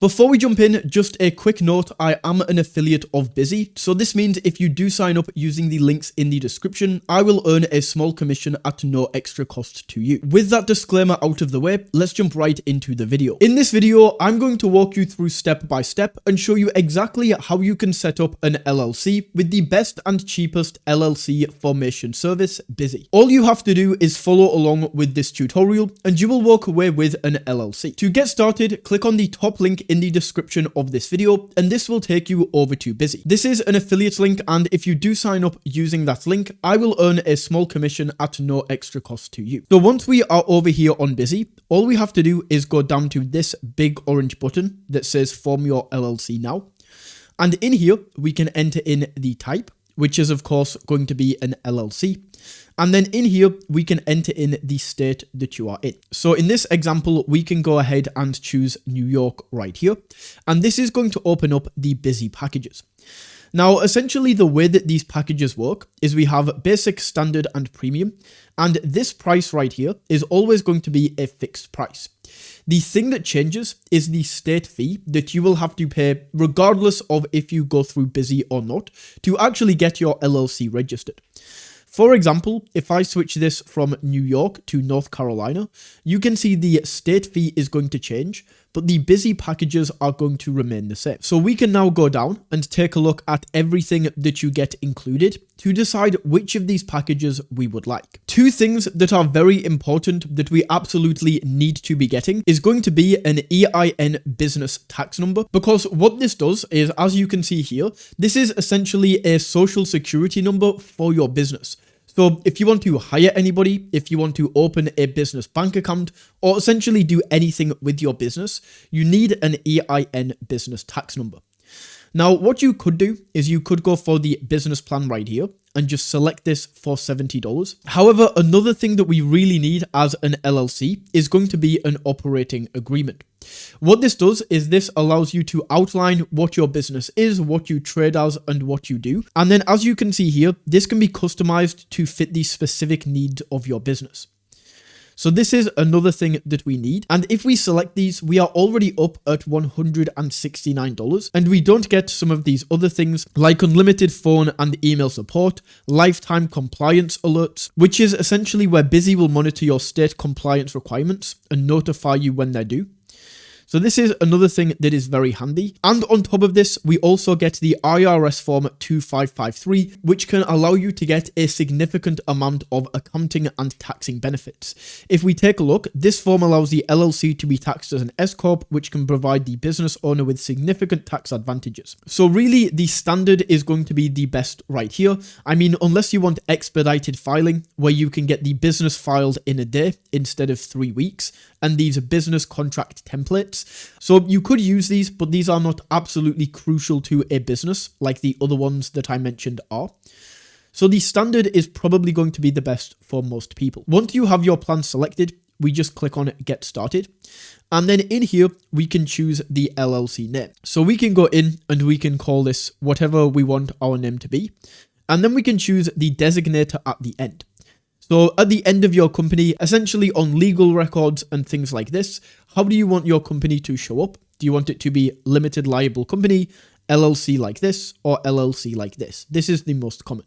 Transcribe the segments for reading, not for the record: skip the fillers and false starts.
Before we jump in, just a quick note, I am an affiliate of Bizee, so this means if you do sign up using the links in the description, I will earn a small commission at no extra cost to you. With that disclaimer out of the way, let's jump right into the video. In this video, I'm going to walk you through step by step and show you exactly how you can set up an LLC with the best and cheapest LLC formation service, Bizee. All you have to do is follow along with this tutorial and you will walk away with an LLC. To get started, click on the top link in the description of this video and this will take you over to Bizee. This is an affiliate link and if you do sign up using that link, I will earn a small commission at no extra cost to you. So once we are over here on Bizee, all we have to do is go down to this big orange button that says form your LLC now. And in here, we can enter in the type, which is of course going to be an LLC. And then in here, we can enter in the state that you are in. So in this example, we can go ahead and choose New York right here. And this is going to open up the Bizee packages. Now, essentially the way that these packages work is we have basic, standard, and premium. And this price right here is always going to be a fixed price. The thing that changes is the state fee that you will have to pay regardless of if you go through Bizee or not to actually get your LLC registered. For example, if I switch this from New York to North Carolina, you can see the state fee is going to change, but the Bizee packages are going to remain the same. So we can now go down and take a look at everything that you get included to decide which of these packages we would like. Two things that are very important that we absolutely need to be getting is going to be an EIN business tax number, because what this does is, as you can see here, this is essentially a social security number for your business. So if you want to hire anybody, if you want to open a business bank account, or essentially do anything with your business, you need an EIN business tax number. Now, what you could do is you could go for the business plan right here and just select this for $70. However, another thing that we really need as an LLC is going to be an operating agreement. What this does is this allows you to outline what your business is, what you trade as, and what you do. And then as you can see here, this can be customized to fit the specific needs of your business. So this is another thing that we need. And if we select these, we are already up at $169. And we don't get some of these other things like unlimited phone and email support, lifetime compliance alerts, which is essentially where Bizee will monitor your state compliance requirements and notify you when they're due. So this is another thing that is very handy. And on top of this, we also get the IRS form 2553, which can allow you to get a significant amount of accounting and taxing benefits. If we take a look, this form allows the LLC to be taxed as an S-Corp, which can provide the business owner with significant tax advantages. So really, the standard is going to be the best right here. I mean, unless you want expedited filing, where you can get the business filed in a day instead of 3 weeks, and these business contract templates. So you could use these, but these are not absolutely crucial to a business like the other ones that I mentioned are. So the standard is probably going to be the best for most people. Once you have your plan selected, we just click on Get Started. And then in here, we can choose the LLC name. So we can go in and we can call this whatever we want our name to be. And then we can choose the designator at the end. So at the end of your company, essentially on legal records and things like this, how do you want your company to show up? Do you want it to be limited liable company, LLC like this, or LLC like this? This is the most common.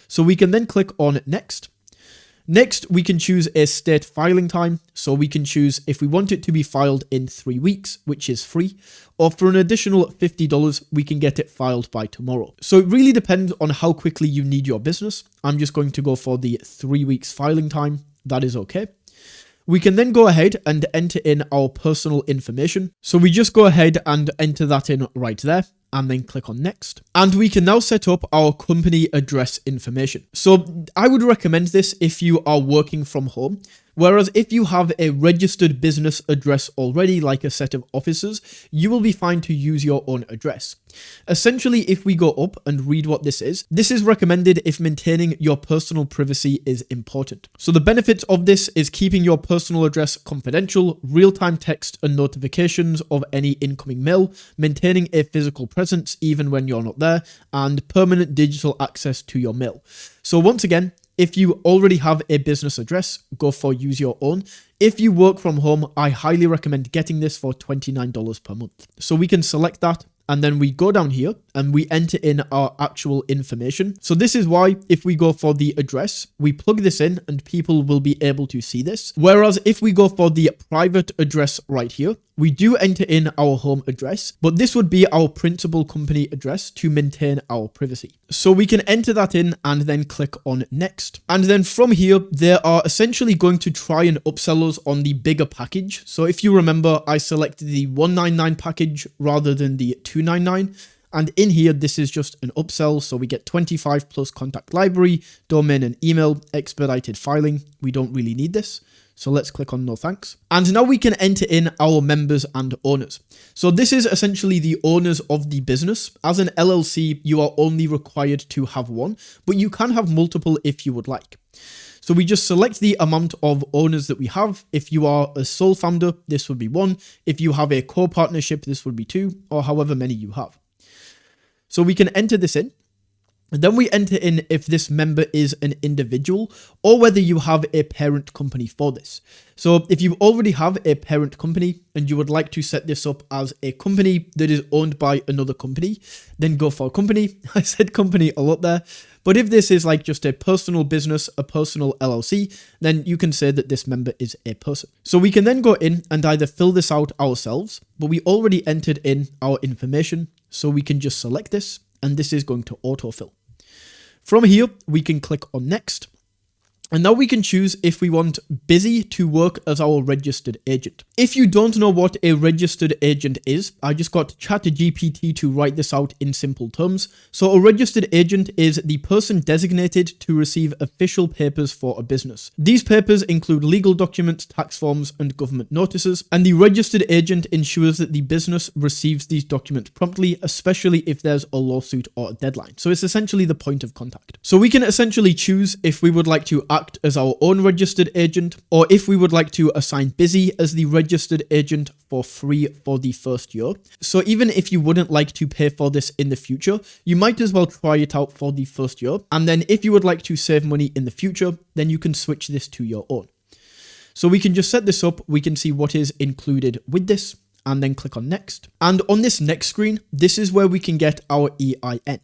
So we can then click on Next. Next, we can choose a state filing time. So we can choose if we want it to be filed in 3 weeks, which is free, or for an additional $50, we can get it filed by tomorrow. So it really depends on how quickly you need your business. I'm just going to go for the 3 weeks filing time. That is okay. We can then go ahead and enter in our personal information. So we just go ahead and enter that in right there, and then click on Next. And we can now set up our company address information. So I would recommend this if you are working from home. Whereas if you have a registered business address already, like a set of offices, you will be fine to use your own address. Essentially, if we go up and read what this is recommended if maintaining your personal privacy is important. So the benefits of this is keeping your personal address confidential, real-time text and notifications of any incoming mail, maintaining a physical presence even when you're not there, and permanent digital access to your mail. So once again, If you already have a business address, go for use your own. If you work from home, I highly recommend getting this for $29 per month. So we can select that. And then we go down here and we enter in our actual information. So this is why if we go for the address, we plug this in and people will be able to see this. Whereas if we go for the private address right here, we do enter in our home address, but this would be our principal company address to maintain our privacy. So we can enter that in and then click on next. And then from here, they are essentially going to try and upsell us on the bigger package. So if you remember, I selected the $199 package rather than the $299. And in here, this is just an upsell. So we get 25 plus contact library, domain and email, expedited filing. We don't really need this. So let's click on no thanks. And now we can enter in our members and owners. So this is essentially the owners of the business. As an LLC, you are only required to have one, but you can have multiple if you would like. So we just select the amount of owners that we have. If you are a sole founder, this would be 1. If you have a co-partnership, this would be 2, or however many you have. So we can enter this in. And then we enter in if this member is an individual or whether you have a parent company for this. So if you already have a parent company and you would like to set this up as a company that is owned by another company, then go for company. I said company a lot there. But if this is like just a personal business, a personal LLC, then you can say that this member is a person. So we can then go in and either fill this out ourselves, but we already entered in our information. So we can just select this and this is going to autofill. From here, we can click on next. And now we can choose if we want Bizee to work as our registered agent. If you don't know what a registered agent is, I just got ChatGPT to write this out in simple terms. So a registered agent is the person designated to receive official papers for a business. These papers include legal documents, tax forms, and government notices. And the registered agent ensures that the business receives these documents promptly, especially if there's a lawsuit or a deadline. So it's essentially the point of contact. So we can essentially choose if we would like to act as our own registered agent, or if we would like to assign Bizee as the registered agent for free for the first year. So even if you wouldn't like to pay for this in the future, you might as well try it out for the first year. And then if you would like to save money in the future, then you can switch this to your own. So we can just set this up. We can see what is included with this and then click on next. And on this next screen, this is where we can get our EIN.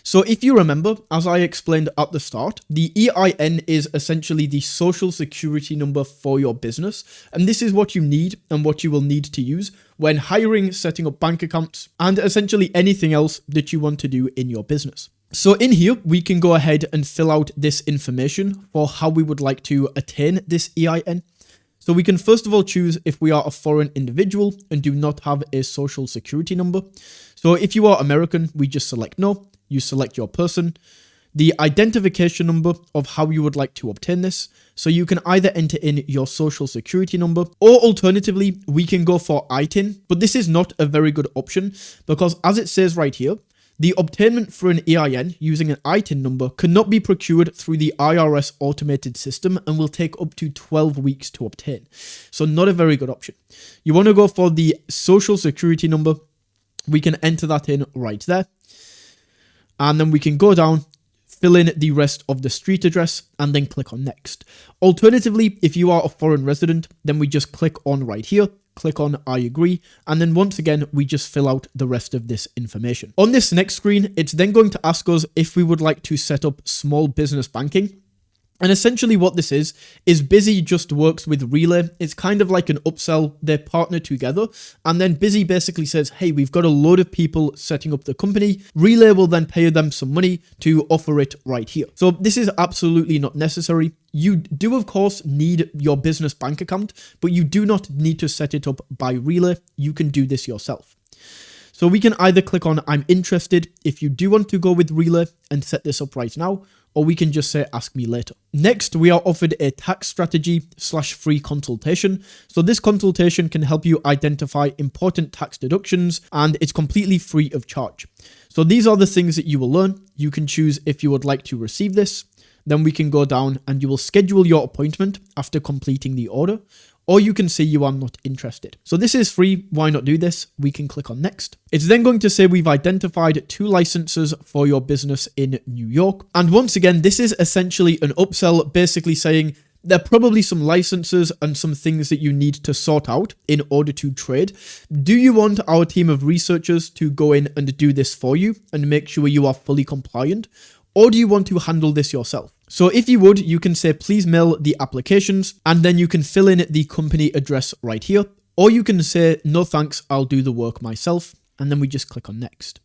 So if you remember, as I explained at the start, the EIN is essentially the social security number for your business. And this is what you need and what you will need to use when hiring, setting up bank accounts, and essentially anything else that you want to do in your business. So in here, we can go ahead and fill out this information for how we would like to attain this EIN. So we can first of all choose if we are a foreign individual and do not have a social security number. So if you are American, we just select no. You select your person, the identification number of how you would like to obtain this. So you can either enter in your social security number, or alternatively, we can go for ITIN, but this is not a very good option because as it says right here, the obtainment for an EIN using an ITIN number cannot be procured through the IRS automated system and will take up to 12 weeks to obtain. So not a very good option. You want to go for the social security number. We can enter that in right there. And then we can go down, fill in the rest of the street address, and then click on next. Alternatively, if you are a foreign resident, then we just click on right here, click on I agree, and then once again, we just fill out the rest of this information. On this next screen, it's then going to ask us if we would like to set up small business banking. And essentially what this is Bizee just works with Relay. It's kind of like an upsell. They partner together. And then Bizee basically says, hey, we've got a load of people setting up the company. Relay will then pay them some money to offer it right here. So this is absolutely not necessary. You do, of course, need your business bank account, but you do not need to set it up by Relay. You can do this yourself. So we can either click on I'm interested if you do want to go with Relay and set this up right now, or we can just say ask me later. Next, we are offered a tax strategy / free consultation. So this consultation can help you identify important tax deductions and it's completely free of charge. So these are the things that you will learn. You can choose if you would like to receive this. Then we can go down and you will schedule your appointment after completing the order. or you can say you are not interested. So this is free. Why not do this? We can click on next. It's then going to say we've identified 2 licenses for your business in New York. And once again, this is essentially an upsell, basically saying there are probably some licenses and some things that you need to sort out in order to trade. Do you want our team of researchers to go in and do this for you and make sure you are fully compliant? Or do you want to handle this yourself? So if you would, you can say, please mail the applications, and then you can fill in the company address right here. Or you can say, no thanks, I'll do the work myself. And then we just click on next.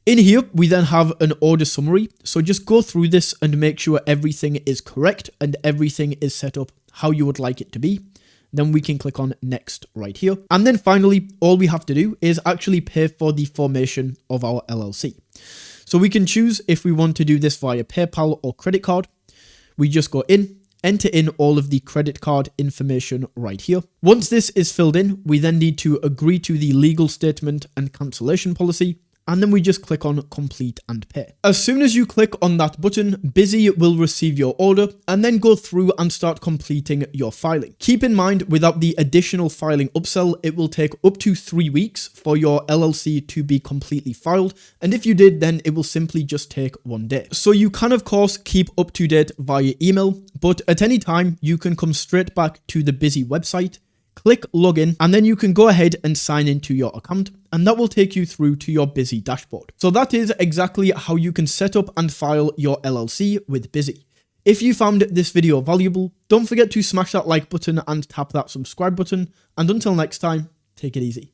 In here, we then have an order summary. So just go through this and make sure everything is correct and everything is set up how you would like it to be. Then we can click on next right here. And then finally, all we have to do is actually pay for the formation of our LLC. So we can choose if we want to do this via PayPal or credit card. We just go in, enter in all of the credit card information right here. Once this is filled in, we then need to agree to the legal statement and cancellation policy. And then we just click on complete and pay. As soon as you click on that button, Bizee will receive your order and then go through and start completing your filing. Keep in mind, without the additional filing upsell, it will take up to 3 weeks for your LLC to be completely filed. And if you did, then it will simply just take 1 day. So you can, of course, keep up to date via email, but at any time, you can come straight back to the Bizee website, click login, and then you can go ahead and sign into your account, and that will take you through to your Bizee dashboard. So that is exactly how you can set up and file your LLC with Bizee. If you found this video valuable, don't forget to smash that like button and tap that subscribe button. And until next time, take it easy.